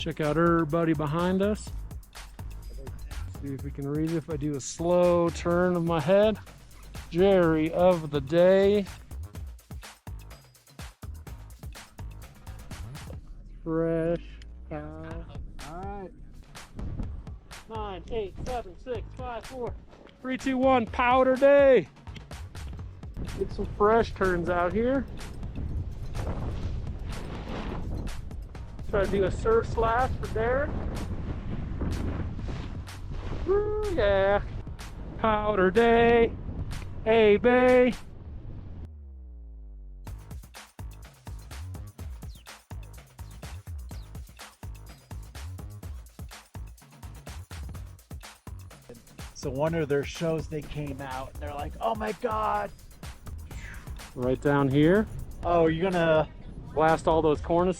Check out everybody behind us. See if we can read it if I do a slow turn of my head. Jerry of the day. Fresh cow. Alright. 9, 8, 7, 6, 5, 4, 3, 2, 1. Powder day. Get some fresh turns out here. Try to do a surf slash for Darren. Woo, yeah. Powder day. Hey, bay. So one of their shows, they came out and they're like, oh my God. Right down here. Oh, you're gonna blast all those cornices.